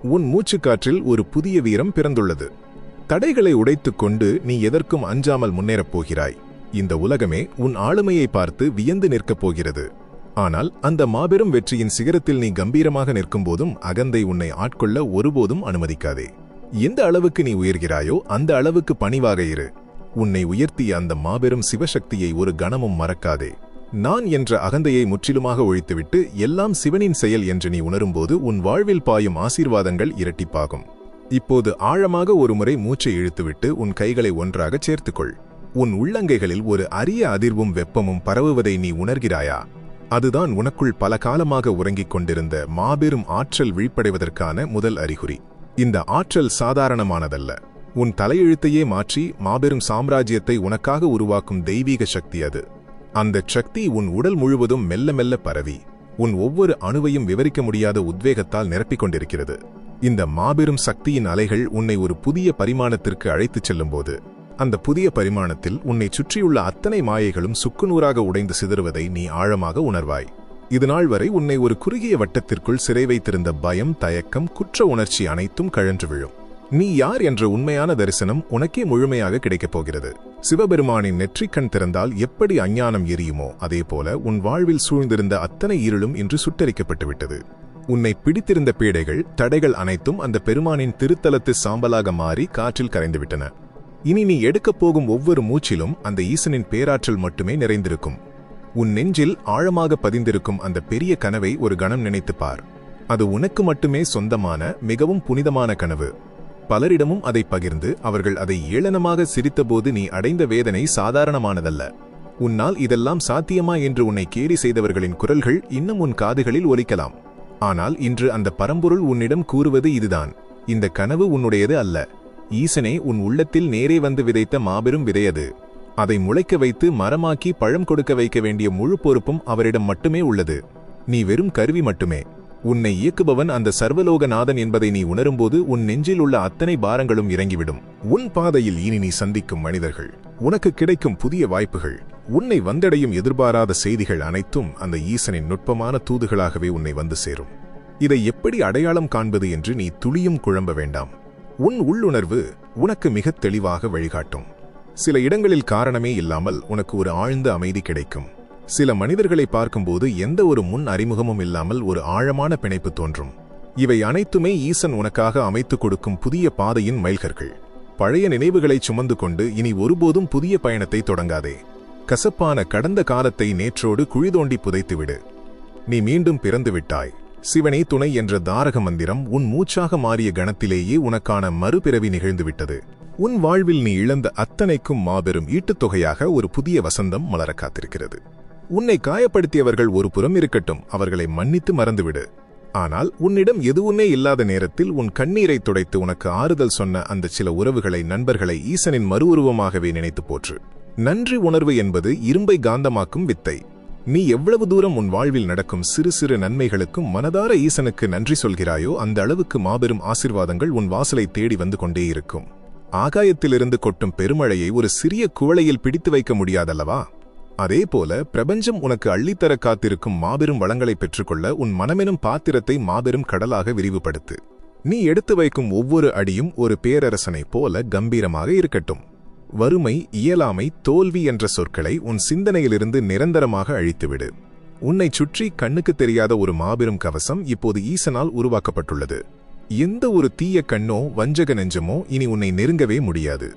உன் மூச்சுக்காற்றில் ஒரு புதிய வீரம் பிறந்துள்ளது. தடைகளை உடைத்துக் கொண்டு நீ எதற்கும் அஞ்சாமல் முன்னேறப் போகிறாய். இந்த உலகமே உன் ஆளுமையை பார்த்து வியந்து நிற்கப் போகிறது. ஆனால் அந்த மாபெரும் வெற்றியின் சிகரத்தில் நீ கம்பீரமாக நிற்கும்போதும் அகந்தை உன்னை ஆட்கொள்ள ஒருபோதும் அனுமதிக்காதே. எந்த அளவுக்கு நீ உயர்கிறாயோ அந்த அளவுக்கு பணிவாக இரு. உன்னை உயர்த்திய அந்த மாபெரும் சிவசக்தியை ஒரு கணமும் மறக்காதே. நான் என்ற அகந்தையை முற்றிலுமாக ஒழித்துவிட்டு எல்லாம் சிவனின் செயல் என்று நீ உணரும்போது உன் வாழ்வில் பாயும் ஆசீர்வாதங்கள் இரட்டிப்பாகும். இப்போது ஆழமாக ஒருமுறை மூச்சை இழுத்துவிட்டு உன் கைகளை ஒன்றாகச் சேர்த்துக்கொள். உன் உள்ளங்கைகளில் ஒரு அரிய அதிர்வும் வெப்பமும் பரவுவதை நீ உணர்கிறாயா? அதுதான் உனக்குள் பல காலமாக உறங்கிக் கொண்டிருந்த மாபெரும் ஆற்றல் விழிப்படைவதற்கான முதல் அறிகுறி. இந்த ஆற்றல் சாதாரணமானதல்ல. உன் தலையெழுத்தையே மாற்றி மாபெரும் சாம்ராஜ்யத்தை உனக்காக உருவாக்கும் தெய்வீக சக்தி அது. அந்த சக்தி உன் உடல் முழுவதும் மெல்ல மெல்ல பரவி உன் ஒவ்வொரு அணுவையும் விவரிக்க முடியாத உத்வேகத்தால் நிரப்பிக் கொண்டிருக்கிறது. இந்த மாபெரும் சக்தியின் அலைகள் உன்னை ஒரு புதிய பரிமாணத்திற்கு அழைத்துச் செல்லும்போது அந்த புதிய பரிமாணத்தில் உன்னை சுற்றியுள்ள அத்தனை மாயைகளும் சுக்குநூறாக உடைந்து சிதறுவதை நீ ஆழமாக உணர்வாய். இதுநாள் வரை உன்னை ஒரு குறுகிய வட்டத்திற்குள் சிறை வைத்திருந்த பயம், தயக்கம், குற்ற உணர்ச்சி அனைத்தும் கழன்று விழும். நீ யார் என்ற உண்மையான தரிசனம் உனக்கே முழுமையாக கிடைக்கப் போகிறது. சிவபெருமானின் நெற்றிக்கண் திறந்தால் எப்படி அஞ்ஞானம் எரியுமோ அதேபோல உன் வாழ்வில் சூழ்ந்திருந்த அத்தனை இருளும் இன்று சுட்டரிக்கப்பட்டுவிட்டது. உன்னை பிடித்திருந்த பீடைகள், தடைகள் அனைத்தும் அந்த பெருமானின் திருத்தலத்து சாம்பலாக மாறி காற்றில் கரைந்துவிட்டன. இனி நீ எடுக்கப் போகும் ஒவ்வொரு மூச்சிலும் அந்த ஈசனின் பேராற்றல் மட்டுமே நிறைந்திருக்கும். உன் நெஞ்சில் ஆழமாக பதிந்திருக்கும் அந்த பெரிய கனவை ஒரு கணம் நினைத்துப் பார். அது உனக்கு மட்டுமே சொந்தமான மிகவும் புனிதமான கனவு. பலரிடமும் அதை பகிர்ந்து அவர்கள் அதை ஏளனமாக சிரித்தபோது நீ அடைந்த வேதனை சாதாரணமானதல்ல. உன்னால் இதெல்லாம் சாத்தியமா என்று உன்னை கேலி செய்தவர்களின் குரல்கள் இன்னும் உன் காதுகளில் ஒலிக்கலாம். ஆனால் இன்று அந்த பரம்பொருள் உன்னிடம் கூறுவது இதுதான்: இந்த கனவு உன்னுடையது அல்ல. ஈசனே உன் உள்ளத்தில் நேரே வந்து விதைத்த மாபெரும் விதையது. அதை முளைக்க வைத்து மரமாக்கி பழம் கொடுக்க வைக்க வேண்டிய முழு பொறுப்பும் அவரிடம் மட்டுமே உள்ளது. நீ வெறும் கருவி மட்டுமே. உன்னை இயக்குபவன் அந்த சர்வலோகநாதன் என்பதை நீ உணரும்போது உன் நெஞ்சில் உள்ள அத்தனை பாரங்களும் இறங்கிவிடும். உன் பாதையில் இனி நீ சந்திக்கும் மனிதர்கள், உனக்கு கிடைக்கும் புதிய வாய்ப்புகள், உன்னை வந்தடையும் எதிர்பாராத செய்திகள் அனைத்தும் அந்த ஈசனின் நுட்பமான தூதுகளாகவே உன்னை வந்து சேரும். இதை எப்படி அடையாளம் காண்பது என்று நீ துளியும் குழம்ப வேண்டாம். உன் உள்ளுணர்வு உனக்கு மிக தெளிவாக வழிகாட்டும். சில இடங்களில் காரணமே இல்லாமல் உனக்கு ஒரு ஆழ்ந்த அமைதி கிடைக்கும். சில மனிதர்களை பார்க்கும்போது எந்த ஒரு முன் அறிமுகமும் இல்லாமல் ஒரு ஆழமான பிணைப்பு தோன்றும். இவை அனைத்துமே ஈசன் உனக்காக அமைத்துக் கொடுக்கும் புதிய பாதையின் மைல்கற்கள். பழைய நினைவுகளை சுமந்து கொண்டு இனி ஒருபோதும் புதிய பயணத்தை தொடங்காதே. கசப்பான கடந்த காலத்தை நேற்றோடு குழிதோண்டி புதைத்துவிடு. நீ மீண்டும் பிறந்துவிட்டாய். சிவனே துணை என்ற தாரக மந்திரம் உன் மூச்சாக மாறிய கணத்திலேயே உனக்கான மறுபிறவி நிகழ்ந்துவிட்டது. உன் வாழ்வில் நீ இழந்த அத்தனைக்கும் மாபெரும் ஈட்டுத்தொகையாக ஒரு புதிய வசந்தம் மலர காத்திருக்கிறது. உன்னை காயப்படுத்தியவர்கள் ஒரு புறம் இருக்கட்டும், அவர்களை மன்னித்து மறந்துவிடு. ஆனால் உன்னிடம் எதுவுமே இல்லாத நேரத்தில் உன் கண்ணீரை துடைத்து உனக்கு ஆறுதல் சொன்ன அந்த சில உறவுகளை, நண்பர்களை ஈசனின் மறு உருவமாகவே நினைத்து போற்று. நன்றி உணர்வு என்பது இரும்பை காந்தமாக்கும் வித்தை. நீ எவ்வளவு தூரம் உன் வாழ்வில் நடக்கும் சிறு சிறு நன்மைகளுக்கும் மனதார ஈசனுக்கு நன்றி சொல்கிறாயோ அந்த அளவுக்கு மாபெரும் ஆசீர்வாதங்கள் உன் வாசலை தேடி வந்து கொண்டே இருக்கும். ஆகாயத்திலிருந்து கொட்டும் பெருமழையை ஒரு சிறிய குவளையில் பிடித்து வைக்க முடியாதல்லவா? அதேபோல பிரபஞ்சம் உனக்கு அள்ளித்தர காத்திருக்கும் மாபெரும் வளங்களை பெற்றுக்கொள்ள உன் மனமெனும் பாத்திரத்தை மாபெரும் கடலாக விரிவுபடுத்து. நீ எடுத்து வைக்கும் ஒவ்வொரு அடியும் ஒரு பேரரசனைப் போல கம்பீரமாக இருக்கட்டும். வறுமை, இயலாமை, தோல்வி என்ற சொற்களை உன் சிந்தனையிலிருந்து நிரந்தரமாக அழித்துவிடு. உன்னை சுற்றி கண்ணுக்கு தெரியாத ஒரு மாபெரும் கவசம் இப்போது ஈசனால் உருவாக்கப்பட்டுள்ளது. எந்த ஒரு தீய கண்ணோ வஞ்சக நெஞ்சமோ இனி உன்னை நெருங்கவே முடியாது.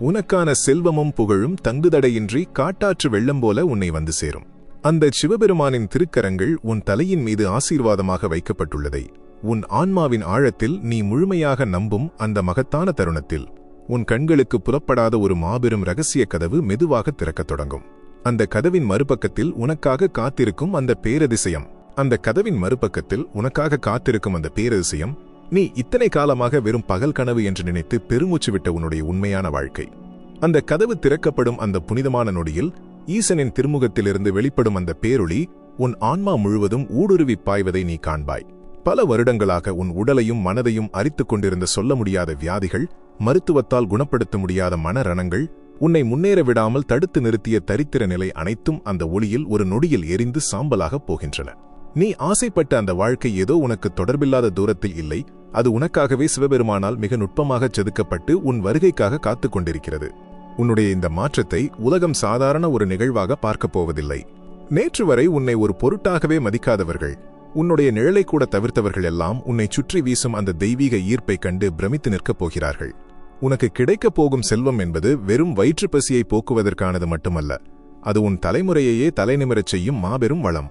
உனக்கான செல்வமும் புகழும் தங்குதடையின்றி காட்டாற்று வெள்ளம் போல உன்னை வந்து சேரும். அந்த சிவபெருமானின் திருக்கரங்கள் உன் தலையின் மீது ஆசீர்வாதமாக வைக்கப்பட்டுள்ளதை உன் ஆன்மாவின் ஆழத்தில் நீ முழுமையாக நம்பும் அந்த மகத்தான தருணத்தில் உன் கண்களுக்கு புலப்படாத ஒரு மாபெரும் இரகசிய கதவு மெதுவாக திறக்கத் தொடங்கும். அந்த கதவின் மறுபக்கத்தில் உனக்காக காத்திருக்கும் அந்த பேரதிசயம் நீ இத்தனை காலமாக வெறும் பகல் கனவு என்று நினைத்து பெருமூச்சு விட்ட உன்னுடைய உண்மையான வாழ்க்கை. அந்த கதவு திறக்கப்படும் அந்த புனிதமான நொடியில் ஈசனின் திருமுகத்திலிருந்து வெளிப்படும் அந்த பேரொளி உன் ஆன்மா முழுவதும் ஊடுருவி பாய்வதை நீ காண்பாய். பல வருடங்களாக உன் உடலையும் மனதையும் அரித்துக் கொண்டிருந்த சொல்ல முடியாத வியாதிகள், மருத்துவத்தால் குணப்படுத்த முடியாத மனரணங்கள், உன்னை முன்னேற விடாமல் தடுத்து நிறுத்திய தரித்திர நிலை அனைத்தும் அந்த ஒளியில் ஒரு நொடியில் எரிந்து சாம்பலாகப் போகின்றன. நீ ஆசைப்பட்ட அந்த வாழ்க்கை ஏதோ உனக்கு தொடர்பில்லாத தூரத்தில் இல்லை, அது உனக்காகவே சிவபெருமானால் மிக நுட்பமாகச் செதுக்கப்பட்டு உன் வருகைக்காக காத்துக் கொண்டிருக்கிறது. உன்னுடைய இந்த மாற்றத்தை உலகம் சாதாரண ஒரு நிகழ்வாக பார்க்கப் போவதில்லை. நேற்று வரை உன்னை ஒரு பொருட்டாகவே மதிக்காதவர்கள், உன்னுடைய நிழலை கூட தவிர்த்தவர்கள் எல்லாம் உன்னை சுற்றி வீசும் அந்த தெய்வீக ஈர்ப்பை கண்டு பிரமித்து நிற்கப் போகிறார்கள். உனக்கு கிடைக்கப் போகும் செல்வம் என்பது வெறும் வயிற்று பசியை போக்குவதற்கானது மட்டுமல்ல, அது உன் தலைமுறையையே தலைநிமிரச் செய்யும் மாபெரும் வளம்.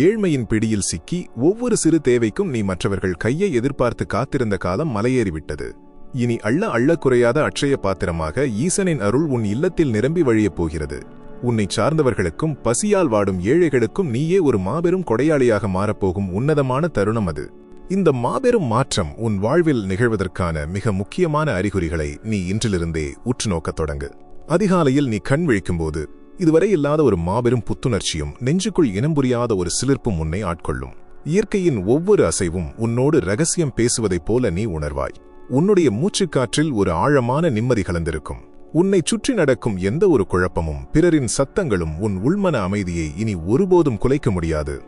ஏழ்மையின் பிடியில் சிக்கி ஒவ்வொரு சிறு தேவைக்கும் நீ மற்றவர்கள் கையை எதிர்பார்த்து காத்திருந்த காலம் மலையேறிவிட்டது. இனி அள்ள அள்ள குறையாத அட்சய பாத்திரமாக ஈசனின் அருள் உன் இல்லத்தில் நிரம்பி வழியப் போகிறது. உன்னை சார்ந்தவர்களுக்கும் பசியால் வாடும் ஏழைகளுக்கும் நீயே ஒரு மாபெரும் கொடையாளியாக மாறப்போகும் உன்னதமான தருணம் அது. இந்த மாபெரும் மாற்றம் உன் வாழ்வில் நிகழ்வதற்கான மிக முக்கியமான அறிகுறிகளை நீ இன்றிலிருந்தே உற்று நோக்கத் தொடங்கு. அதிகாலையில் நீ கண் விழிக்கும்போது இதுவரை இல்லாத ஒரு மாபெரும் புத்துணர்ச்சியும் நெஞ்சுக்குள் இனம் புரியாத ஒரு சிலிர்ப்பும் உன்னை ஆட்கொள்ளும். இயற்கையின் ஒவ்வொரு அசைவும் உன்னோடு ரகசியம் பேசுவதைப் போல நீ உணர்வாய். உன்னுடைய மூச்சுக்காற்றில் ஒரு ஆழமான நிம்மதி கலந்திருக்கும். உன்னை சுற்றி நடக்கும் எந்த ஒரு குழப்பமும் பிறரின் சத்தங்களும் உன் உள்மன அமைதியை இனி ஒருபோதும் குலைக்க முடியாது.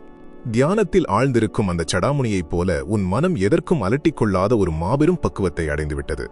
தியானத்தில் ஆழ்ந்திருக்கும் அந்த சடாமுனியைப் போல உன் மனம் எதற்கும் அலட்டிக்கொள்ளாத ஒரு மாபெரும் பக்குவத்தை அடைந்துவிட்டது.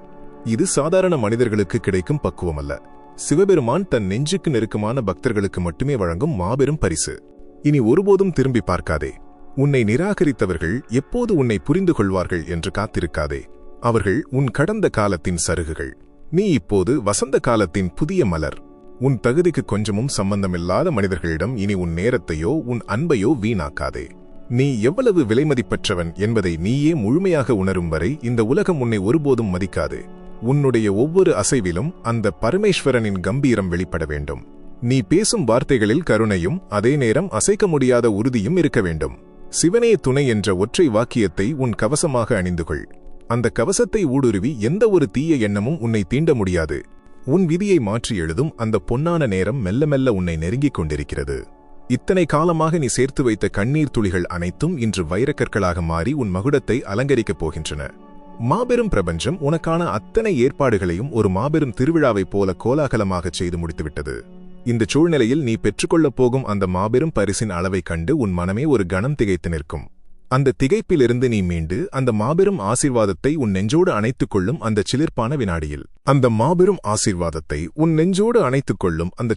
இது சாதாரண மனிதர்களுக்கு கிடைக்கும் பக்குவம் அல்ல, சிவபெருமான் தன் நெஞ்சுக்கு நெருக்கமான பக்தர்களுக்கு மட்டுமே வழங்கும் மாபெரும் பரிசு. இனி ஒருபோதும் திரும்பி பார்க்காதே. உன்னை நிராகரித்தவர்கள் எப்போது உன்னை புரிந்து கொள்வார்கள் என்று காத்திருக்காதே. அவர்கள் உன் கடந்த காலத்தின் சருகுகள். நீ இப்போது வசந்த காலத்தின் புதிய மலர். உன் தகுதிக்கு கொஞ்சமும் சம்பந்தமில்லாத மனிதர்களிடம் இனி உன் நேரத்தையோ உன் அன்பையோ வீணாக்காதே. நீ எவ்வளவு விலைமதிப்பற்றவன் என்பதை நீயே முழுமையாக உணரும் வரை இந்த உலகம் உன்னை ஒருபோதும் மதிக்காது. உன்னுடைய ஒவ்வொரு அசைவிலும் அந்த பரமேஸ்வரனின் கம்பீரம் வெளிப்பட வேண்டும். நீ பேசும் வார்த்தைகளில் கருணையும் அதே நேரம் அசைக்க முடியாத உறுதியும் இருக்க வேண்டும். சிவனே துணை என்ற ஒற்றை வாக்கியத்தை உன் கவசமாக அணிந்துகொள். அந்த கவசத்தை ஊடுருவி எந்த ஒரு தீய எண்ணமும் உன்னை தீண்ட முடியாது. உன் விதியை மாற்றி எழுதும் அந்த பொன்னான நேரம் மெல்ல மெல்ல உன்னை நெருங்கிக் கொண்டிருக்கிறது. இத்தனை காலமாக நீ சேர்த்து வைத்த கண்ணீர் துளிகள் அனைத்தும் இன்று வைரக்கற்களாக மாறி உன் மகுடத்தை அலங்கரிக்கப் போகின்றன. மாபெரும் பிரபஞ்சம் உனக்கான அத்தனை ஏற்பாடுகளையும் ஒரு மாபெரும் திருவிழாவைப் போல கோலாகலமாகச் செய்து முடித்துவிட்டது. இந்த சூழ்நிலையில் நீ பெற்றுக்கொள்ளப் போகும் அந்த மாபெரும் பரிசின் அளவைக் கண்டு உன் மனமே ஒரு கணம் திகைத்து நிற்கும். அந்த திகைப்பிலிருந்து நீ மீண்டு அந்த மாபெரும் ஆசீர்வாதத்தை உன் நெஞ்சோடு அணைத்துக் கொள்ளும் அந்த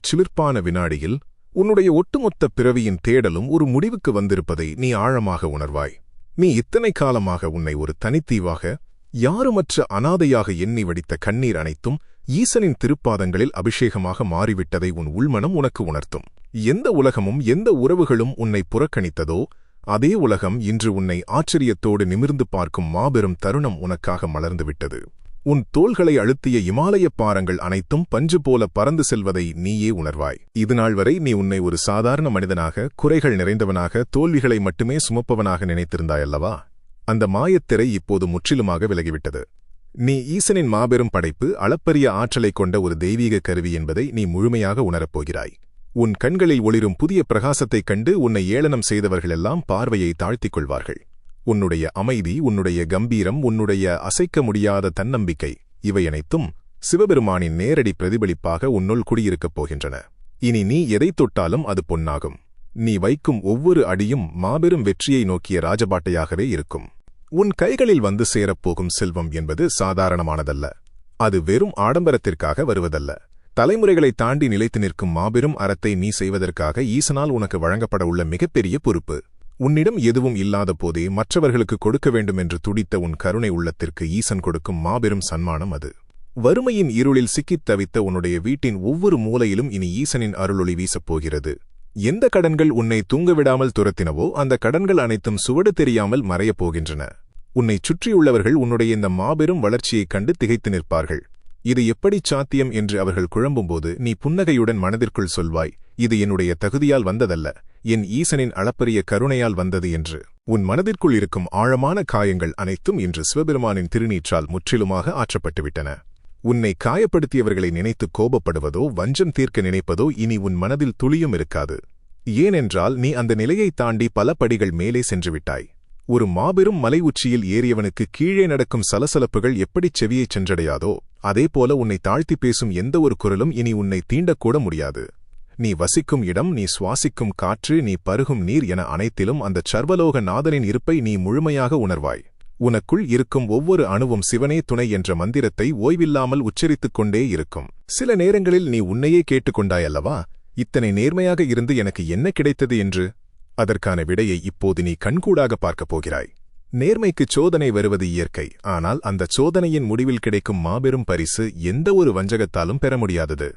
சிலிர்ப்பான வினாடியில் உன்னுடைய ஒட்டுமொத்த பிறவியின் தேடலும் ஒரு முடிவுக்கு வந்திருப்பதை நீ ஆழமாக உணர்வாய். நீ இத்தனை காலமாக உன்னை ஒரு தனித்தீவாக, யாருமற்ற அனாதையாக எண்ணி வடித்த கண்ணீர் அனைத்தும் ஈசனின் திருப்பாதங்களில் அபிஷேகமாக மாறிவிட்டதை உன் உள்மனம் உனக்கு உணர்த்தும். எந்த உலகமும் எந்த உறவுகளும் உன்னை புறக்கணித்ததோ அதே உலகம் இன்று உன்னை ஆச்சரியத்தோடு நிமிர்ந்து பார்க்கும் மாபெரும் தருணம் உனக்காக மலர்ந்துவிட்டது. உன் தோள்களை அழுத்திய இமாலய பாரங்கள் அனைத்தும் பஞ்சு போல பறந்து செல்வதை நீயே உணர்வாய். இதுநாள் வரை நீ உன்னை ஒரு சாதாரண மனிதனாக, குறைகள் நிறைந்தவனாக, தோல்விகளை மட்டுமே சுமப்பவனாக நினைத்திருந்தாயல்லவா? அந்த மாயத்திரை இப்போது முற்றிலுமாக விலகிவிட்டது. நீ ஈசனின் மாபெரும் படைப்பு, அளப்பரிய ஆற்றலைக் கொண்ட ஒரு தெய்வீக கருவி என்பதை நீ முழுமையாக உணரப்போகிறாய். உன் கண்களில் ஒளிரும் புதிய பிரகாசத்தைக் கண்டு உன்னை ஏளனம் செய்தவர்களெல்லாம் பார்வையை தாழ்த்திக் கொள்வார்கள். உன்னுடைய அமைதி, உன்னுடைய கம்பீரம், உன்னுடைய அசைக்க முடியாத தன்னம்பிக்கை, இவை அனைத்தும் சிவபெருமானின் நேரடி பிரதிபலிப்பாக உன்னுள் குடியிருக்கப் போகின்றன. இனி நீ எதைத் தொட்டாலும் அது பொன்னாகும். நீ வைக்கும் ஒவ்வொரு அடியும் மாபெரும் வெற்றியை நோக்கிய ராஜபாட்டையாகவே இருக்கும். உன் கைகளில் வந்து சேரப்போகும் செல்வம் என்பது சாதாரணமானதல்ல. அது வெறும் ஆடம்பரத்திற்காக வருவதல்ல. தலைமுறைகளை தாண்டி நிலைத்து நிற்கும் மாபெரும் அறத்தை நீ செய்வதற்காக ஈசனால் உனக்கு வழங்கப்பட உள்ள மிகப்பெரிய பொறுப்பு. உன்னிடம் எதுவும் இல்லாத போதே மற்றவர்களுக்கு கொடுக்க வேண்டும் என்று துடித்த உன் கருணை உள்ளத்திற்கு ஈசன் கொடுக்கும் மாபெரும் சன்மானம் அது. வறுமையின் இருளில் சிக்கித் தவித்த உன்னுடைய வீட்டின் ஒவ்வொரு மூலையிலும் இனி ஈசனின் அருளொளி வீசப்போகிறது. எந்த கடன்கள் உன்னை தூங்கவிடாமல் துரத்தினவோ அந்த கடன்கள் அனைத்தும் சுவடு தெரியாமல் மறையப் போகின்றன. உன்னைச் சுற்றியுள்ளவர்கள் உன்னுடைய இந்த மாபெரும் வளர்ச்சியைக் கண்டு திகைத்து நிற்பார்கள். இது எப்படி சாத்தியம் என்று அவர்கள் குழம்பும்போது நீ புன்னகையுடன் மனதிற்குள் சொல்வாய், இது என்னுடைய தகுதியால் வந்ததல்ல, என் ஈசனின் அளப்பரிய கருணையால் வந்தது என்று. உன் மனதிற்குள் இருக்கும் ஆழமான காயங்கள் அனைத்தும் இன்று சிவபெருமானின் திருநீற்றால் முற்றிலுமாக ஆற்றப்பட்டுவிட்டன. உன்னை காயப்படுத்தியவர்களை நினைத்து கோபப்படுவதோ வஞ்சம் தீர்க்க நினைப்பதோ இனி உன் மனதில் துளியும் இருக்காது. ஏனென்றால் நீ அந்த நிலையை தாண்டி பல படிகள் மேலே சென்றுவிட்டாய். ஒரு மாபெரும் மலை உச்சியில் ஏறியவனுக்கு கீழே நடக்கும் சலசலப்புகள் எப்படிச் செவியைச் சென்றடையாதோ அதேபோல உன்னை தாழ்த்தி பேசும் எந்த ஒரு குரலும் இனி உன்னை தீண்டக்கூட முடியாது. நீ வசிக்கும் இடம், நீ சுவாசிக்கும் காற்று, நீ பருகும் நீர் என அனைத்திலும் அந்த சர்வலோக நாதனின் இருப்பை நீ முழுமையாக உணர்வாய். உனக்குள் இருக்கும் ஒவ்வொரு அணுவும் சிவனே துணை என்ற மந்திரத்தை ஓய்வில்லாமல் உச்சரித்துக் கொண்டே இருக்கும். சில நேரங்களில் நீ உன்னையே கேட்டுக்கொண்டாயல்லவா, இத்தனை நேர்மையாக இருந்து எனக்கு என்ன கிடைத்தது என்று? அதற்கான விடையை இப்போது நீ கண்கூடாக பார்க்கப் போகிறாய். நேர்மைக்குச் சோதனை வருவது இயற்கை. ஆனால் அந்த சோதனையின் முடிவில் கிடைக்கும் மாபெரும் பரிசு எந்த ஒரு வஞ்சகத்தாலும் பெற முடியாதது.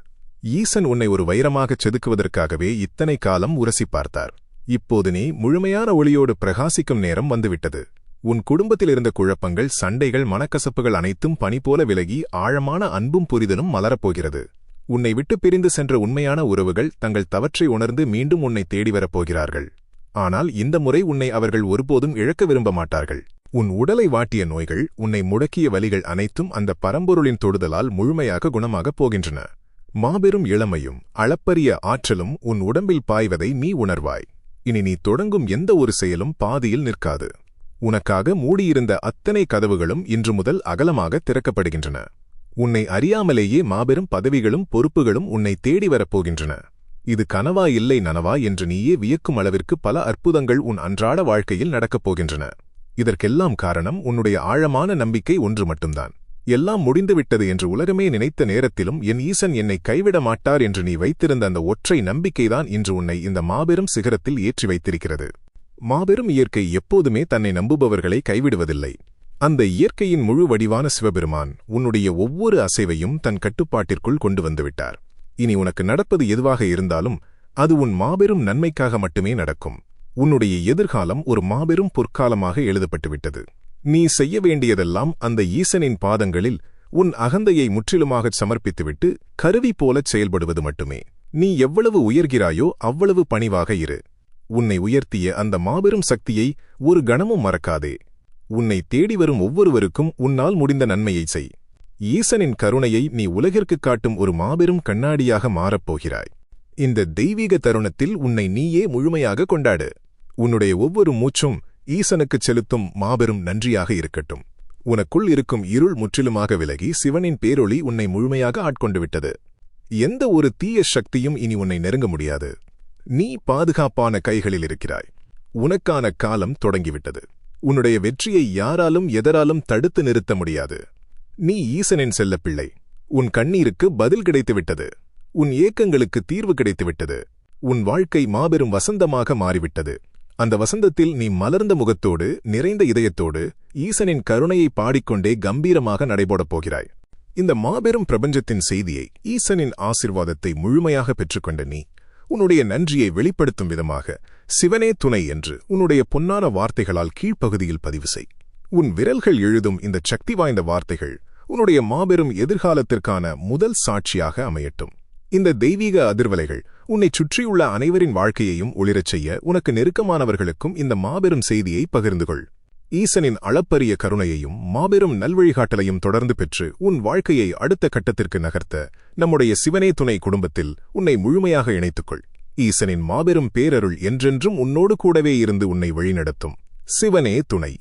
ஈசன் உன்னை ஒரு வைரமாகச் செதுக்குவதற்காகவே இத்தனை காலம் உரசி பார்த்தார். இப்போது நீ முழுமையான ஒளியோடு பிரகாசிக்கும் நேரம் வந்துவிட்டது. உன் குடும்பத்தில் இருந்த குழப்பங்கள், சண்டைகள், மனக்கசப்புகள் அனைத்தும் பனி போல விலகி ஆழமான அன்பும் புரிதலும் மலரப்போகிறது. உன்னை விட்டு பிரிந்து சென்ற உண்மையான உறவுகள் தங்கள் தவற்றை உணர்ந்து மீண்டும் உன்னை தேடி வரப்போகிறார்கள். ஆனால் இந்த முறை உன்னை அவர்கள் ஒருபோதும் இழக்க விரும்ப மாட்டார்கள். உன் உடலை வாட்டிய நோய்கள், உன்னை முடக்கிய வலிகள் அனைத்தும் அந்த பரம்பொருளின் தொடுதலால் முழுமையாக குணமாகப் போகின்றன. மாபெரும் இளமையும் அளப்பரிய ஆற்றலும் உன் உடம்பில் பாய்வதை நீ உணர்வாய். இனி நீ தொடங்கும் எந்த ஒரு செயலும் பாதியில் நிற்காது. உனக்காக மூடியிருந்த அத்தனை கதவுகளும் இன்று முதல் அகலமாக திறக்கப்படுகின்றன. உன்னை அறியாமலேயே மாபெரும் பதவிகளும் பொறுப்புகளும் உன்னை தேடி வரப்போகின்றன. இது கனவா இல்லை நனவா என்று நீயே வியக்கும் அளவிற்கு பல அற்புதங்கள் உன் அன்றாட வாழ்க்கையில் நடக்கப் போகின்றன. இதற்கெல்லாம் காரணம் உன்னுடைய ஆழமான நம்பிக்கை ஒன்று மட்டும்தான். எல்லாம் முடிந்துவிட்டது என்று உலகமே நினைத்த நேரத்திலும் என் ஈசன் என்னை கைவிட மாட்டார் என்று நீ வைத்திருந்த அந்த ஒற்றை நம்பிக்கைதான் இன்று உன்னை இந்த மாபெரும் சிகரத்தில் ஏற்றி வைத்திருக்கிறது. மாபெரும் இயற்கை எப்போதுமே தன்னை நம்புபவர்களை கைவிடுவதில்லை. அந்த இயற்கையின் முழு வடிவான சிவபெருமான் உன்னுடைய ஒவ்வொரு அசைவையும் தன் கட்டுப்பாட்டிற்குள் கொண்டு வந்துவிட்டார். இனி உனக்கு நடப்பது எதுவாக இருந்தாலும் அது உன் மாபெரும் நன்மைக்காக மட்டுமே நடக்கும். உன்னுடைய எதிர்காலம் ஒரு மாபெரும் பொற்காலமாக எழுதப்பட்டுவிட்டது. நீ செய்ய வேண்டியதெல்லாம் அந்த ஈசனின் பாதங்களில் உன் அகந்தையை முற்றிலுமாகச் சமர்ப்பித்துவிட்டு கருவி போலச் செயல்படுவது மட்டுமே. நீ எவ்வளவு உயர்கிறாயோ அவ்வளவு பணிவாக இரு. உன்னை உயர்த்திய அந்த மாபெரும் சக்தியை ஒரு கணமும் மறக்காதே. உன்னை தேடி வரும் ஒவ்வொருவருக்கும் உன்னால் முடிந்த நன்மையை செய். ஈசனின் கருணையை நீ உலகிற்குக் காட்டும் ஒரு மாபெரும் கண்ணாடியாக மாறப்போகிறாய். இந்த தெய்வீக தருணத்தில் உன்னை நீயே முழுமையாக கொண்டாடு. உன்னுடைய ஒவ்வொரு மூச்சும் ஈசனுக்குச் செலுத்தும் மாபெரும் நன்றியாக இருக்கட்டும். உனக்குள் இருக்கும் இருள் முற்றிலுமாக விலகி சிவனின் பேரொளி உன்னை முழுமையாக ஆட்கொண்டு விட்டது. எந்த ஒரு தீய சக்தியும் இனி உன்னை நெருங்க முடியாது. நீ பாதுகாப்பான கைகளில் இருக்கிறாய். உனக்கான காலம் தொடங்கிவிட்டது. உன்னுடைய வெற்றியை யாராலும் எதராலும் தடுத்து நிறுத்த முடியாது. நீ ஈசனின் செல்லப்பிள்ளை. உன் கண்ணீருக்கு பதில் கிடைத்துவிட்டது. உன் ஏக்கங்களுக்கு தீர்வு கிடைத்துவிட்டது. உன் வாழ்க்கை மாபெரும் வசந்தமாக மாறிவிட்டது. அந்த வசந்தத்தில் நீ மலர்ந்த முகத்தோடு, நிறைந்த இதயத்தோடு ஈசனின் கருணையை பாடிக்கொண்டே கம்பீரமாக நடைபோடப் போகிறாய். இந்த மாபெரும் பிரபஞ்சத்தின் செய்தியை, ஈசனின் ஆசிர்வாதத்தை முழுமையாக பெற்றுக்கொண்ட நீ உன்னுடைய நன்றியை வெளிப்படுத்தும் விதமாக சிவனே துணை என்று உன்னுடைய பொன்னான வார்த்தைகளால் கீழ்ப்பகுதியில் பதிவு செய். உன் விரல்கள் எழுதும் இந்த சக்தி வாய்ந்த வார்த்தைகள் உன்னுடைய மாபெரும் எதிர்காலத்திற்கான முதல் சாட்சியாக அமையட்டும். இந்த தெய்வீக அதிர்வலைகள் உன்னை சுற்றியுள்ள அனைவரின் வாழ்க்கையையும் ஒளிரச் செய்ய உனக்கு நெருக்கமானவர்களுக்கும் இந்த மாபெரும் செய்தியை பகிர்ந்து கொள். ஈசனின் அளப்பரிய கருணையையும் மாபெரும் நல்வழிகாட்டலையும் தொடர்ந்து பெற்று உன் வாழ்க்கையை அடுத்த கட்டத்திற்கு நகர்த்த நம்முடைய சிவனே துணை குடும்பத்தில் உன்னை முழுமையாக இணைத்துக்கொள். ஈசனின் மாபெரும் பேரருள் என்றென்றும் உன்னோடு கூடவே இருந்து உன்னை வழிநடத்தும். சிவனே துணை.